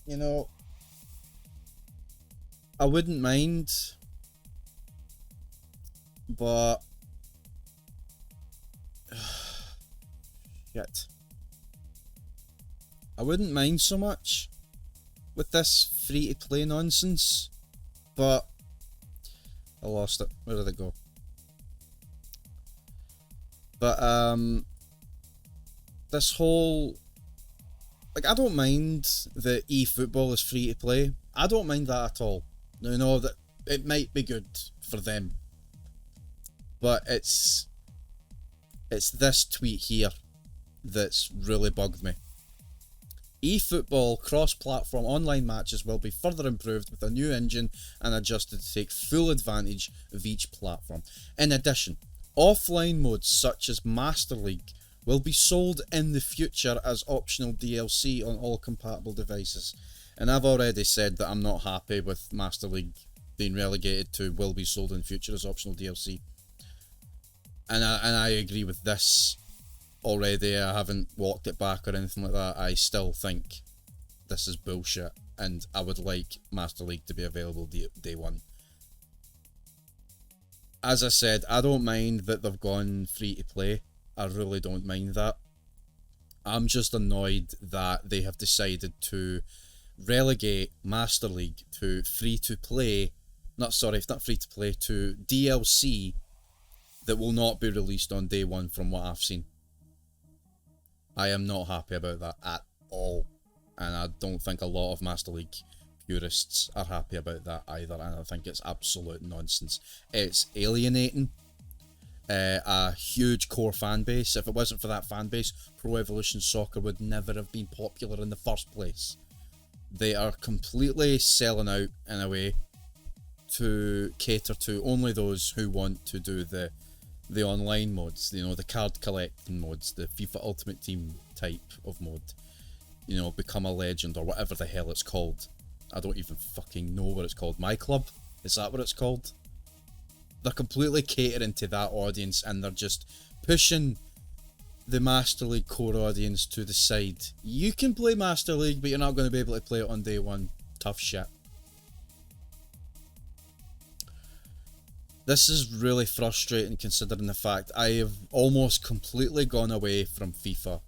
you know, I wouldn't mind, but shit. I wouldn't mind so much with this free-to-play nonsense, but I lost it. Where did it go? But this whole, like, I don't mind that eFootball is free to play. I don't mind that at all. You know, that it might be good for them, but it's this tweet here that's really bugged me. eFootball cross-platform online matches will be further improved with a new engine and adjusted to take full advantage of each platform. In addition, offline modes such as Master League will be sold in the future as optional DLC on all compatible devices. And I've already said that I'm not happy with Master League being relegated to will be sold in future as optional DLC. And I agree with this already. I haven't walked it back or anything like that. I still think this is bullshit, and I would like Master League to be available day one. As I said, I don't mind that they've gone free to play. I really don't mind that. I'm just annoyed that they have decided to relegate Master League to free to play. Not free to play, to DLC that will not be released on day one from what I've seen. I am not happy about that at all, and I don't think a lot of Master League purists are happy about that either, and I think it's absolute nonsense. It's alienating a huge core fan base. If it wasn't for that fan base, Pro Evolution Soccer would never have been popular in the first place. They are completely selling out in a way to cater to only those who want to do the online modes, you know, the card collecting modes, the FIFA Ultimate Team type of mode, you know, become a legend or whatever the hell it's called. I don't even fucking know what it's called. My Club? Is that what it's called? They're completely catering to that audience, and they're just pushing the Master League core audience to the side. You can play Master League, but you're not going to be able to play it on day one. Tough shit. This is really frustrating considering the fact I have almost completely gone away from FIFA.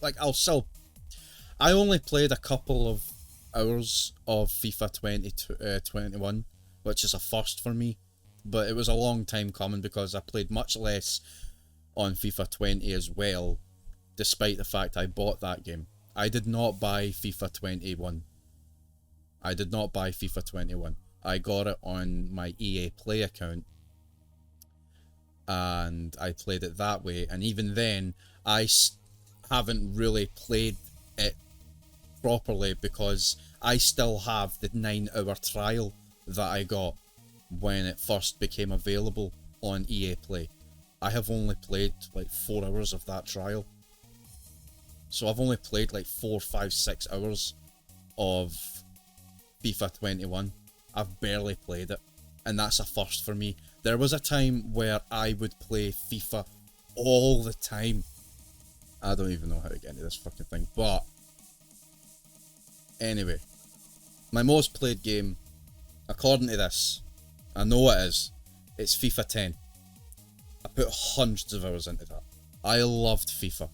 Like, I only played a couple of hours of FIFA 2021, which is a first for me, but it was a long time coming because I played much less on FIFA 20 as well, despite the fact I bought that game. I did not buy FIFA 21. I did not buy FIFA 21. I got it on my EA Play account, and I played it that way, and even then, I haven't really played it properly because I still have the 9-hour trial that I got when it first became available on EA Play. I have only played like 4 hours of that trial. So I've only played like 4, 5, 6 hours of FIFA 21. I've barely played it, and that's a first for me. There was a time where I would play FIFA all the time. I don't even know how to get into this fucking thing, but anyway, my most played game, according to this, I know it is, it's FIFA 10. I put hundreds of hours into that. I loved FIFA.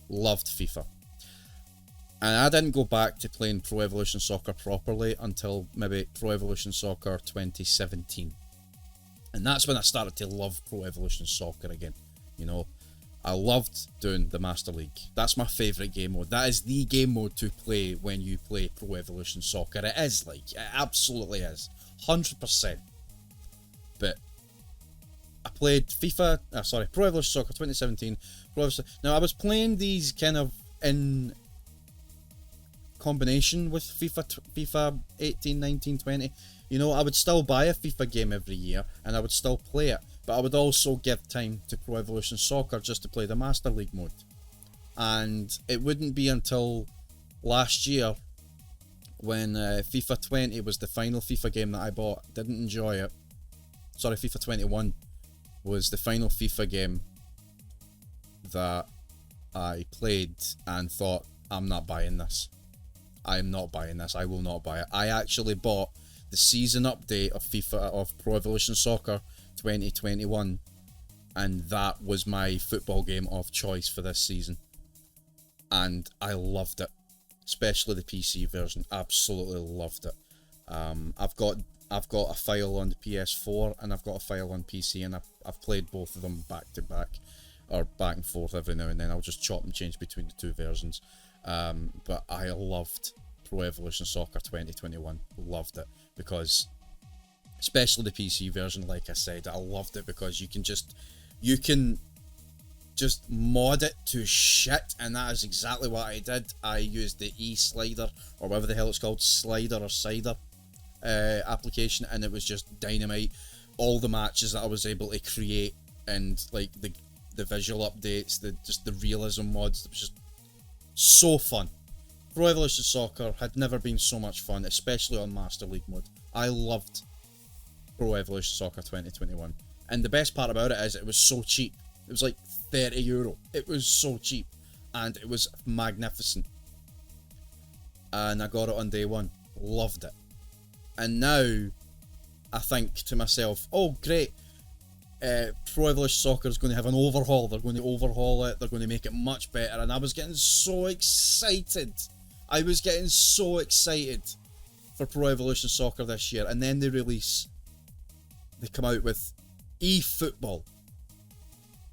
Loved FIFA. And I didn't go back to playing Pro Evolution Soccer properly until maybe Pro Evolution Soccer 2017. And that's when I started to love Pro Evolution Soccer again. You know, I loved doing the Master League. That's my favourite game mode. That is the game mode to play when you play Pro Evolution Soccer. It is, like, it absolutely is. 100%. But I played Pro Evolution Soccer 2017. Now, I was playing these kind of in combination with FIFA 18, 19, 20. You know, I would still buy a FIFA game every year and I would still play it, but I would also give time to Pro Evolution Soccer just to play the Master League mode. And it wouldn't be until last year when FIFA 20 was the final FIFA game that I bought. Didn't enjoy it. Sorry, FIFA 21 was the final FIFA game that I played and thought, I'm not buying this. I am not buying this. I will not buy it. I actually bought the season update of Pro Evolution Soccer 2021, and that was my football game of choice for this season. And I loved it, especially the PC version. Absolutely loved it. I've got a file on the PS4 and I've got a file on PC, and I've played both of them back to back, or back and forth every now and then. I'll just chop and change between the two versions. But I loved Pro Evolution Soccer 2021. Loved it because, especially the PC version, like I said, I loved it because you can just mod it to shit, and that is exactly what I did. I used the E-Slider, or whatever the hell it's called, Slider or Cider application, and it was just dynamite. All the matches that I was able to create, and like the visual updates, the realism mods, it was just so fun. Pro Evolution Soccer had never been so much fun, especially on Master League mode. I loved Pro Evolution Soccer 2021, and the best part about it is it was so cheap. It was like €30. It was so cheap, and it was magnificent. And I got it on day one. Loved it. And now I think to myself, oh great, Pro Evolution Soccer is going to have an overhaul. They're going to overhaul it. They're going to make it much better. And I was getting so excited. I was getting so excited for Pro Evolution Soccer this year. And then they come out with eFootball.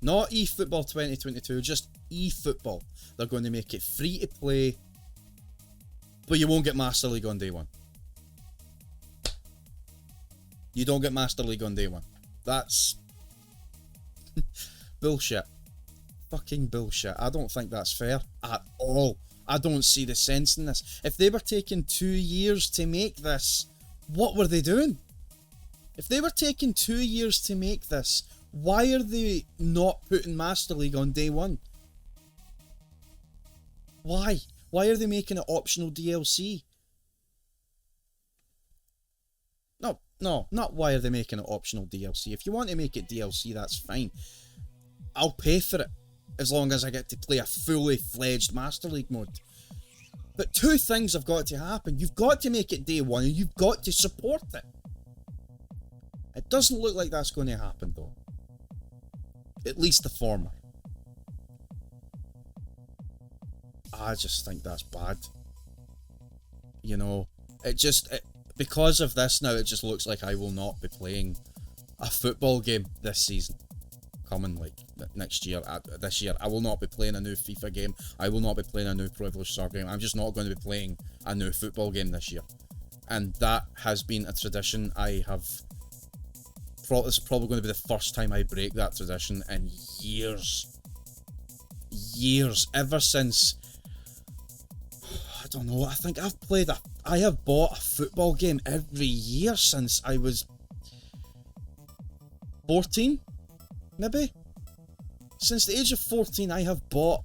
Not eFootball 2022, just eFootball. They're going to make it free to play, but you won't get Master League on day one. You don't get Master League on day one. That's bullshit. Fucking bullshit. I don't think that's fair at all. I don't see the sense in this. If they were taking 2 years to make this, what were they doing? If they were taking 2 years to make this, why are they not putting Master League on day one? Why? Why are they making it optional DLC? No, not why are they making it optional DLC. If you want to make it DLC, that's fine. I'll pay for it, as long as I get to play a fully fledged Master League mode. But two things have got to happen. You've got to make it day one, and you've got to support it. It doesn't look like that's going to happen, though. At least the former. I just think that's bad. You know, because of this now, it just looks like I will not be playing a football game this season. Coming like next year, this year, I will not be playing a new FIFA game. I will not be playing a new Pro Evolution Soccer game. I'm just not going to be playing a new football game this year. And that has been a tradition I have. This is probably going to be the first time I break that tradition in years. Ever since, I don't know, I think I have bought a football game every year since I was 14, maybe? Since the age of 14, I have bought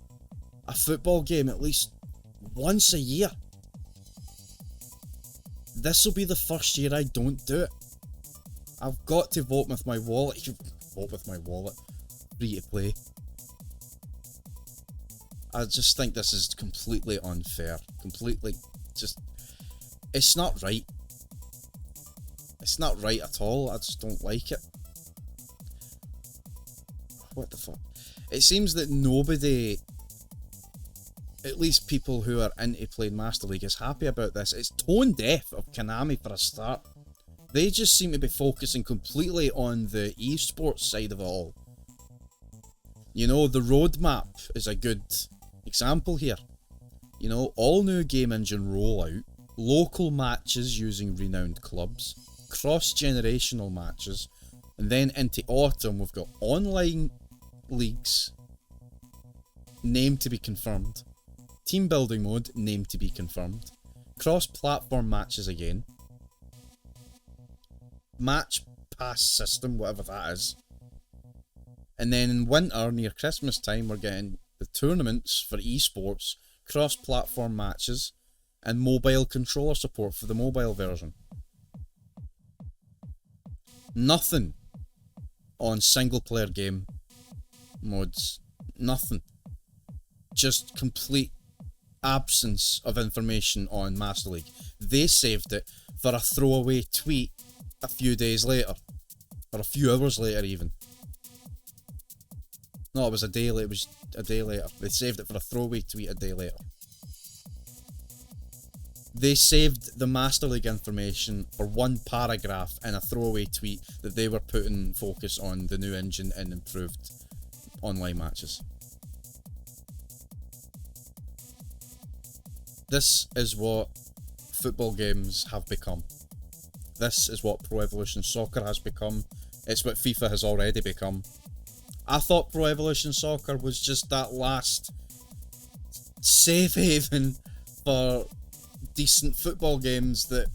a football game at least once a year. This will be the first year I don't do it. I've got to vote with my wallet. Vote with my wallet. Free to play. I just think this is completely unfair. Completely just... It's not right. It's not right at all. I just don't like it. What the fuck? It seems that nobody, at least people who are into playing Master League, is happy about this. It's tone deaf of Konami for a start. They just seem to be focusing completely on the esports side of it all. You know, the roadmap is a good example here. You know, all new game engine rollout, local matches using renowned clubs, cross-generational matches, and then into autumn we've got online leagues, named to be confirmed, team building mode, named to be confirmed, cross-platform matches again, match pass system, whatever that is. And then in winter, near Christmas time, we're getting the tournaments for esports, cross-platform matches, and mobile controller support for the mobile version. Nothing on single-player game modes. Nothing. Just complete absence of information on Master League. They saved it for a throwaway tweet a few days later, or a few hours later even. No, it was a day later. It was a day later. They saved it for a throwaway tweet a day later. They saved the Master League information for one paragraph in a throwaway tweet that they were putting focus on the new engine and improved online matches. This is what football games have become. This is what Pro Evolution Soccer has become. It's what FIFA has already become. I thought Pro Evolution Soccer was just that last safe haven for decent football games that,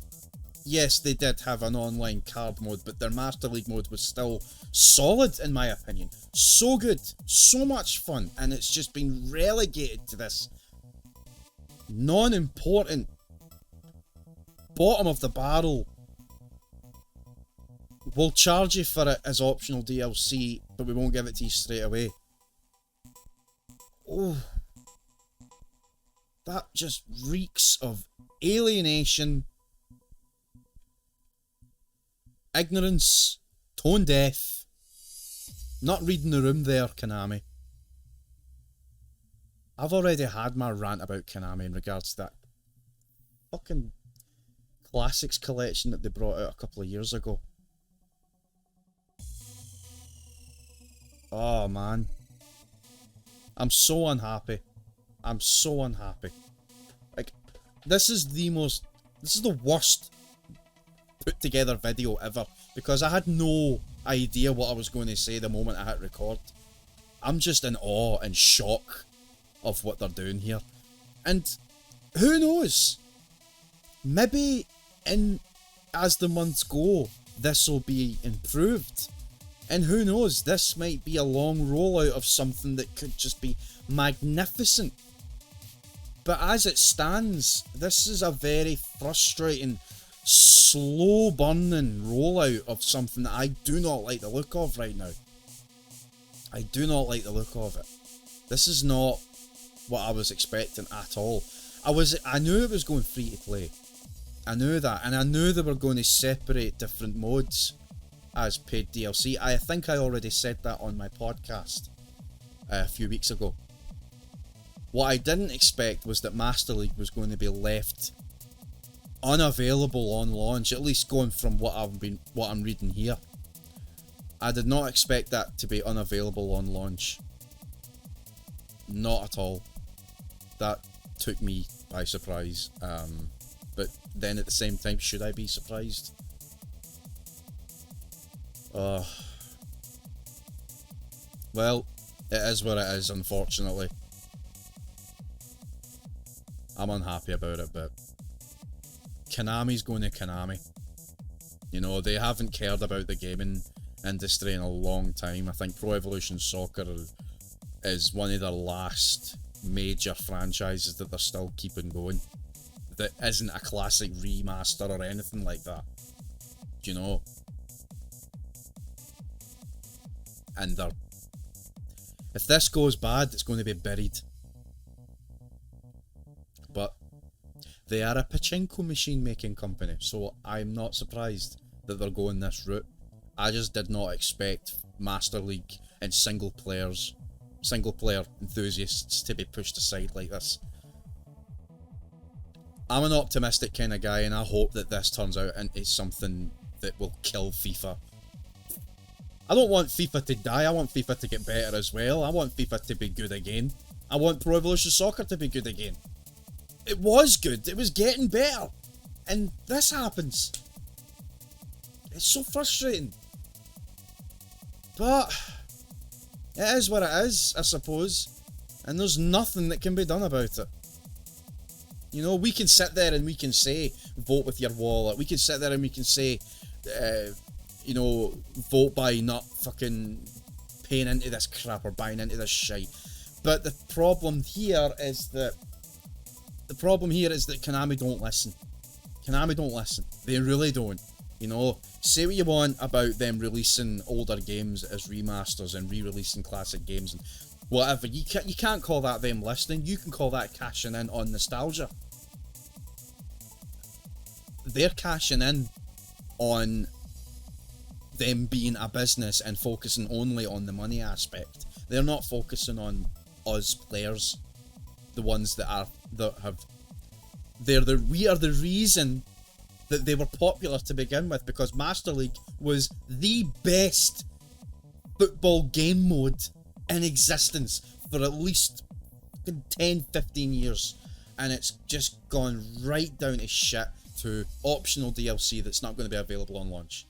yes, they did have an online card mode, but their Master League mode was still solid in my opinion. So good, so much fun, and it's just been relegated to this non-important, bottom of the barrel. We'll charge you for it as optional DLC, but we won't give it to you straight away. Oh, that just reeks of alienation, ignorance, tone deaf. Not reading the room there, Konami. I've already had my rant about Konami in regards to that fucking classics collection that they brought out a couple of years ago. Oh man, I'm so unhappy. I'm so unhappy. Like, this is the worst put together video ever, because I had no idea what I was going to say the moment I hit record. I'm just in awe and shock of what they're doing here. And who knows? Maybe as the months go, this will be improved. And who knows, this might be a long rollout of something that could just be magnificent. But as it stands, this is a very frustrating, slow burning rollout of something that I do not like the look of right now. I do not like the look of it. This is not what I was expecting at all. I knew it was going free to play. I knew that, and I knew they were going to separate different modes as paid DLC. I think I already said that on my podcast a few weeks ago. What I didn't expect was that Master League was going to be left unavailable on launch, at least going from what I'm reading here. I did not expect that to be unavailable on launch. Not at all. That took me by surprise. But then at the same time, should I be surprised? Well, it is what it is, unfortunately. I'm unhappy about it, but Konami's going to Konami. You know, they haven't cared about the gaming industry in a long time. I think Pro Evolution Soccer is one of their last major franchises that they're still keeping going. That isn't a classic remaster or anything like that. You know? And if this goes bad, it's going to be buried. But they are a pachinko machine making company, so I'm not surprised that they're going this route. I just did not expect Master League and single player enthusiasts to be pushed aside like this. I'm an optimistic kind of guy, and I hope that this turns out into something that will kill FIFA. I don't want FIFA to die, I want FIFA to get better as well. I want FIFA to be good again. I want Pro Evolution Soccer to be good again. It was good, it was getting better. And this happens. It's so frustrating. But it is what it is, I suppose. And there's nothing that can be done about it. You know, we can sit there and we can say, vote with your wallet. We can sit there and we can say, you know, vote by not fucking paying into this crap or buying into this shite. But the problem here is that Konami don't listen. Konami don't listen. They really don't. You know, say what you want about them releasing older games as remasters and re-releasing classic games and whatever. You can't call that them listening. You can call that cashing in on nostalgia. They're cashing in on them being a business and focusing only on the money aspect. They're not focusing on us players, the ones that have. We are the reason that they were popular to begin with, because Master League was the best football game mode in existence for at least 10-15 years, and it's just gone right down to shit to optional DLC that's not going to be available on launch.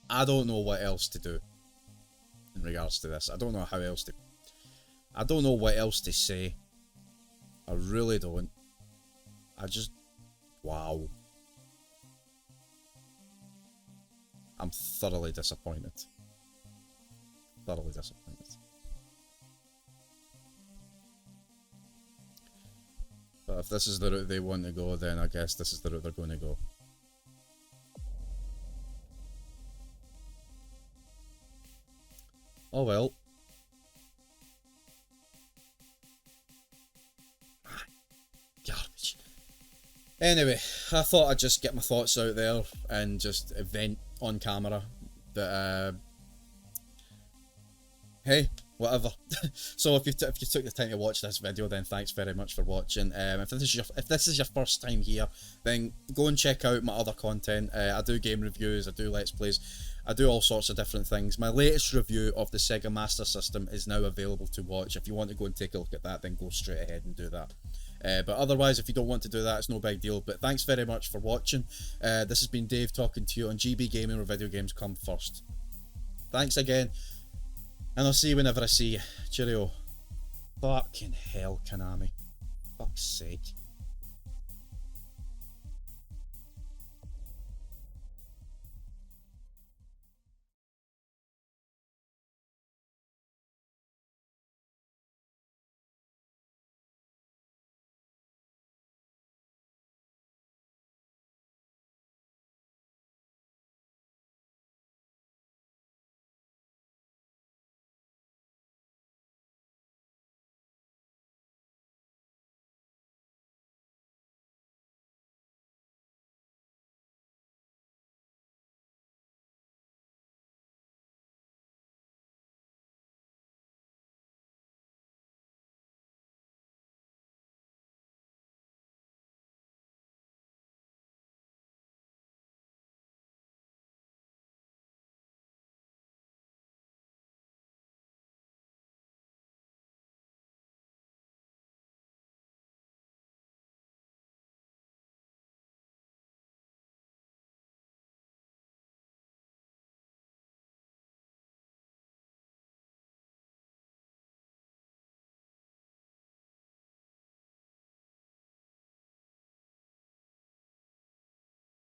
I don't know what else to do in regards to this. I don't know what else to say. I really don't. Wow. I'm thoroughly disappointed. Thoroughly disappointed. But if this is the route they want to go, then I guess this is the route they're going to go. Oh well. Garbage. Anyway, I thought I'd just get my thoughts out there and just vent on camera that, hey, whatever. So if you took the time to watch this video, then thanks very much for watching. If this is your first time here, then go and check out my other content. I do game reviews, I do let's plays, I do all sorts of different things. My latest review of the Sega Master System is now available to watch. If you want to go and take a look at that, then go straight ahead and do that. But otherwise, if you don't want to do that, it's no big deal. But thanks very much for watching. This has been Dave talking to you on GB Gaming, where video games come first. Thanks again, and I'll see you whenever I see you. Cheerio. Fucking hell, Konami. Fuck's sake.